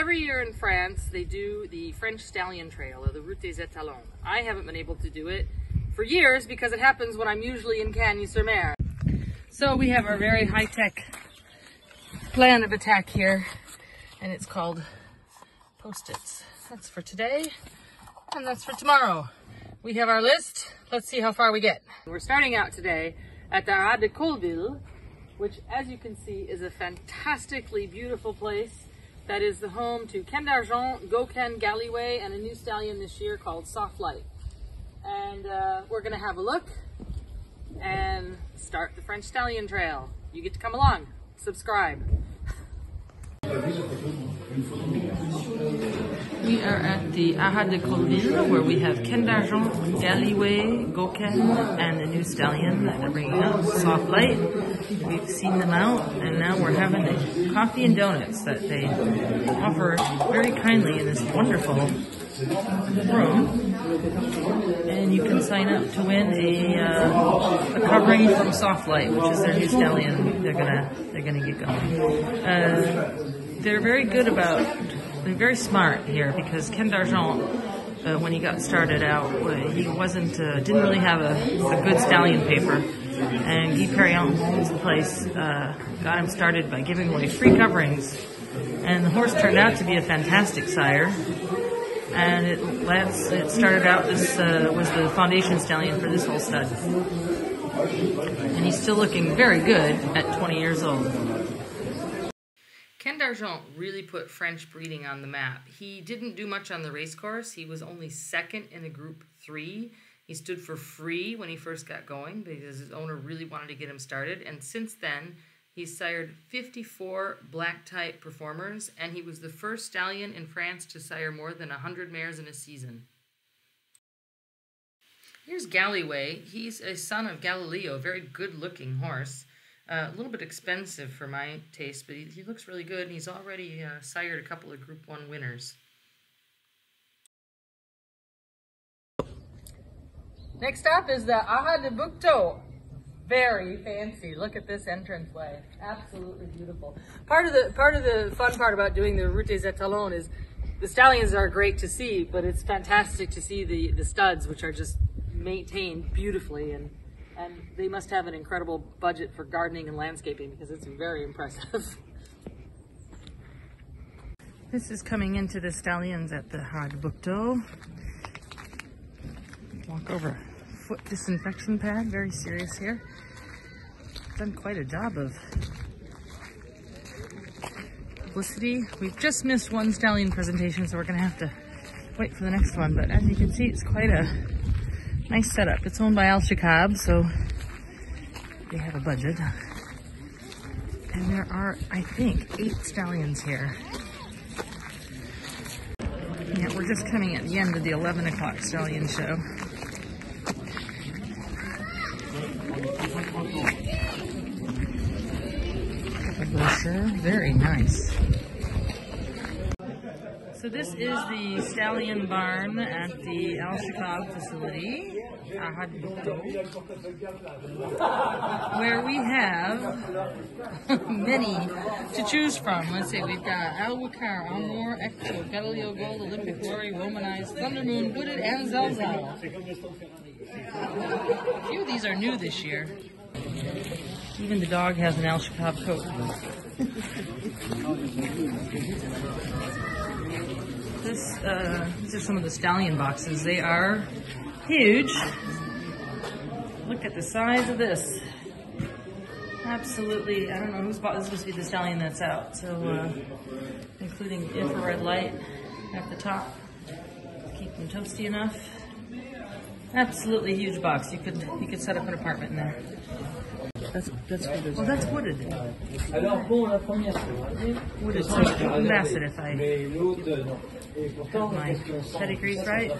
every year in France, they do the French Stallion Trail, or the Route des Etalons. I haven't been able to do it for years because it happens when I'm usually in Cagnes-sur-Mer. So we have our very high-tech plan of attack here, and it's called Post-its. That's for today, and that's for tomorrow. We have our list. Let's see how far we get. We're starting out today at the HORDE, which, as you can see, is a fantastically beautiful place that is the home to Ken d'Argent, Gauquin, Galliway, and a new stallion this year called Soft Light. And we're gonna have a look and start the French Stallion Trail. You get to come along, subscribe. We are at the HORDE, where we have Ken d'Argent, Galliway, Gauquin, and a new stallion that they're bringing out, Soft Light. We've seen them out, and now we're having the coffee and donuts that they offer very kindly in this wonderful room. And you can sign up to win a covering from Soft Light, which is their new stallion. They're gonna get going. They're very good about. They're very smart here because Ken d'Argent, when he got started out, he didn't really have a good stallion paper, and Guy Perriand, who owns the place, got him started by giving away free coverings, and the horse turned out to be a fantastic sire. And it started out, this was the foundation stallion for this whole stud. And he's still looking very good at 20 years old. Ken d'Argent really put French breeding on the map. He didn't do much on the race course. He was only second in a group 3. He stood for free when he first got going because his owner really wanted to get him started. And since then, he's sired 54 black type performers, and he was the first stallion in France to sire more than 100 mares in a season. Here's Galliway. He's a son of Galileo, a very good-looking horse. A little bit expensive for my taste, but he looks really good, and he's already sired a couple of Group 1 winners. Next up is the HORDE. Very fancy. Look at this entranceway. Absolutely beautiful. Part of the fun part about doing the Route des Etalons is the stallions are great to see, but it's fantastic to see the studs, which are just maintained beautifully, and they must have an incredible budget for gardening and landscaping because it's very impressive. This is coming into the stallions at the HORDE. Walk over a foot disinfection pad, very serious here. Done quite a job of publicity. We've just missed one stallion presentation, so we're gonna have to wait for the next one. But as you can see, it's quite a nice setup. It's owned by Al Shakab, so they have a budget. And there are, I think, 8 stallions here. Yeah, we're just coming at the end of the 11 o'clock stallion show. Brochure, very nice. So this is the stallion barn at the Al Shakab facility, where we have many to choose from. Let's see, we've got Alwakar, Amor, Echo, Galileo Gold, Olympic Glory, Romanized, Thunder Moon, Wooded, and Zelzal. A few of these are new this year. Even the dog has an Al Shakab coat. These are some of the stallion boxes. They are huge. Look at the size of this. Absolutely, I don't know who's bought this. Must be the stallion that's out. So, including infrared light at the top, keep them toasty enough. Absolutely huge box. You could set up an apartment in there. That's wooded. Oh, that's wooded. Wooded, so massive if I have my pedigrees right.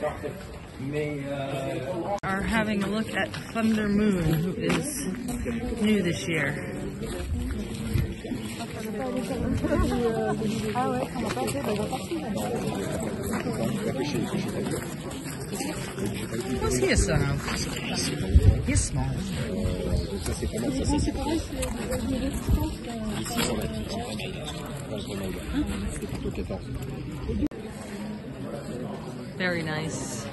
Are having a look at Thunder Moon, who is new this year. What's he a son of? He's small. Ça c'est pas mal, ça c'est pareil, c'est ici on a tout, c'est pareil. C'est plutôt 14. Very nice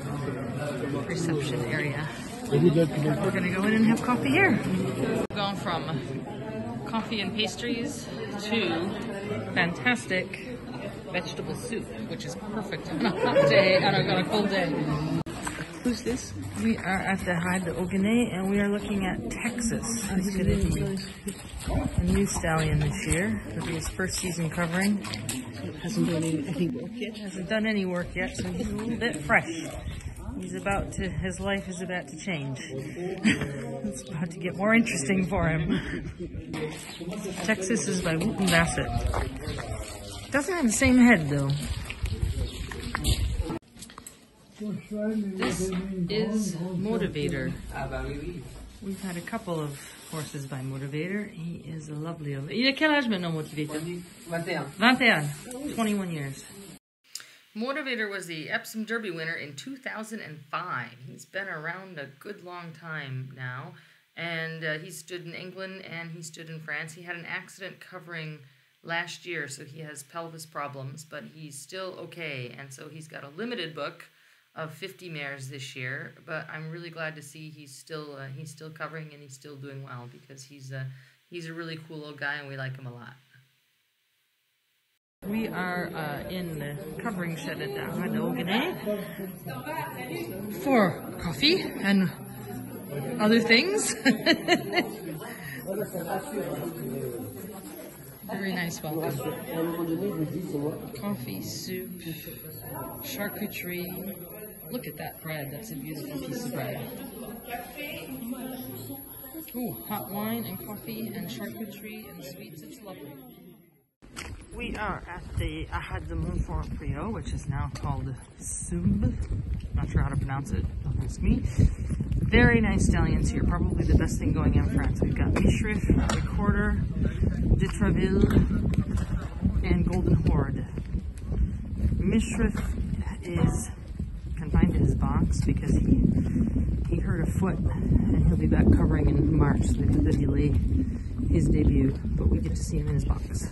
reception area. We're gonna go in and have coffee here. We've gone from coffee and pastries to fantastic vegetable soup, which is perfect on a hot day, on a cold day. Who's this? We are at the HORDE and we are looking at Texas. He's going to be a new stallion this year. It'll be his first season covering. Hasn't done any work yet. Hasn't done any work yet, so he's a little bit fresh. His life is about to change. It's about to get more interesting for him. Texas is by Wooten Bassett. Doesn't have the same head though. This is Motivator. We've had a couple of horses by Motivator. He is a lovely... Il a quel âge maintenant, Motivator? 21. 21 years. Motivator was the Epsom Derby winner in 2005. He's been around a good long time now. And he stood in England and he stood in France. He had an accident covering last year, so he has pelvis problems, but he's still okay. And so he's got a limited book of 50 mares this year, but I'm really glad to see he's still covering and he's still doing well, because he's a really cool old guy and we like him a lot. We are in the covering shed at the HORDE for coffee and other things. Very nice welcome. Coffee, soup, charcuterie. Look at that bread. That's a beautiful piece of bread. Ooh, hot wine and coffee and charcuterie and sweets. It's lovely. We are at the HORDE Montfort, which is now called Sub. Not sure how to pronounce it. Don't ask me. Very nice stallions here. Probably the best thing going in France. We've got Mishrif, Recorder, de Traville, and Golden Horde. Mishrif is confined to his box because he hurt a foot and he'll be back covering in March, so they had to delay his debut, but we get to see him in his box.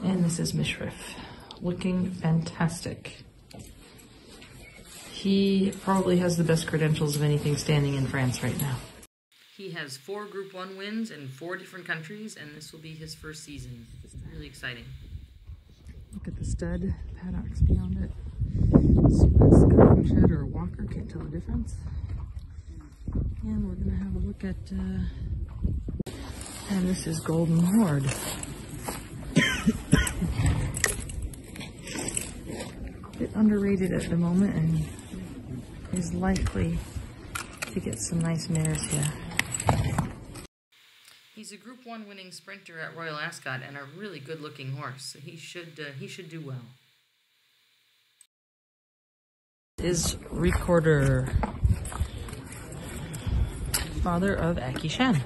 And this is Mishrif, looking fantastic. He probably has the best credentials of anything standing in France right now. He has 4 Group 1 wins in 4 different countries, and this will be his first season. It's really exciting. Look at the stud, paddocks beyond it. See if that's a covering shed or a walker, can't tell the difference. And we're going to have a look at, and this is Golden Horde. A bit underrated at the moment and is likely to get some nice mares here. He's a Group 1 winning sprinter at Royal Ascot and a really good looking horse, so he should do well. Is Recorder, father of Aki Shan.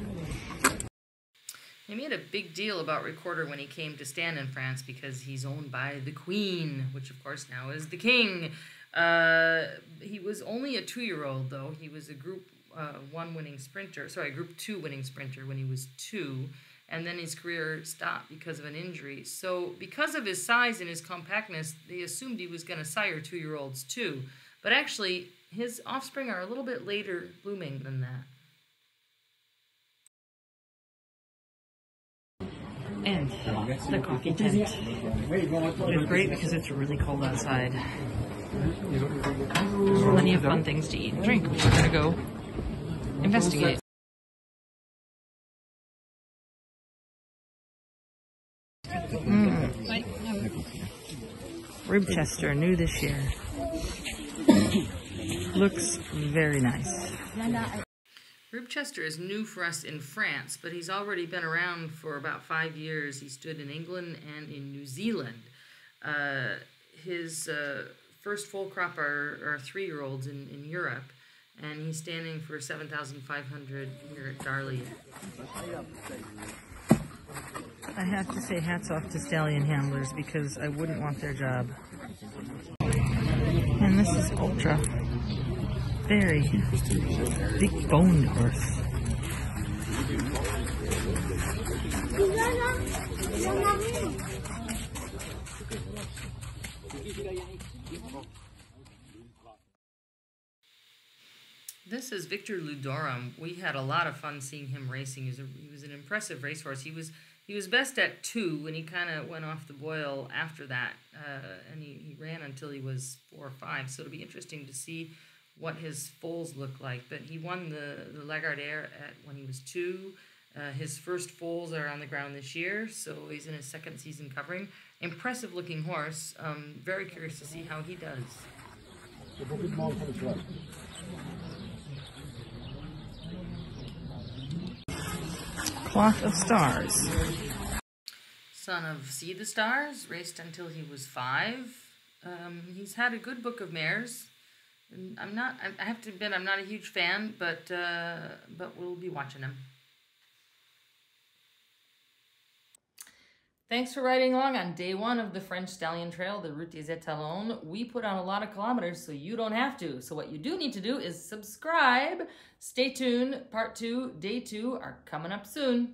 He made a big deal about Recorder when he came to stand in France because he's owned by the Queen, which of course now is the King. He was only a 2-year-old though. He was a Group 1 winning sprinter, sorry, Group 2 winning sprinter when he was 2, and then his career stopped because of an injury. So because of his size and his compactness, they assumed he was going to sire 2-year-olds too. But actually, his offspring are a little bit later blooming than that. And the coffee tent. It's great because it's really cold outside. There's plenty of fun things to eat and drink, which we're going to go investigate. Ribchester, new this year. Looks very nice. Ribchester is new for us in France, but he's already been around for about 5 years. He stood in England and in New Zealand. His first full crop are 3-year-olds in Europe, and he's standing for 7,500 here at Darley. I have to say hats off to stallion handlers because I wouldn't want their job. And this is ultra. Very big boned horse. This is Victor Ludorum. We had a lot of fun seeing him racing. He was an impressive racehorse. He was best at 2, and he kind of went off the boil after that, and he ran until he was 4 or 5. So it'll be interesting to see what his foals look like. But he won the Lagardère when he was 2. His first foals are on the ground this year, so he's in his 2nd season covering. Impressive looking horse. Very curious to see how he does. Cloth of Stars. Son of See the Stars, raced until he was 5. He's had a good book of mares. And I have to admit, I'm not a huge fan, but we'll be watching him. Thanks for riding along on day 1 of the French Stallion Trail, the Route des Etalons. We put on a lot of kilometers, so you don't have to. So what you do need to do is subscribe. Stay tuned. Part 2, day 2 are coming up soon.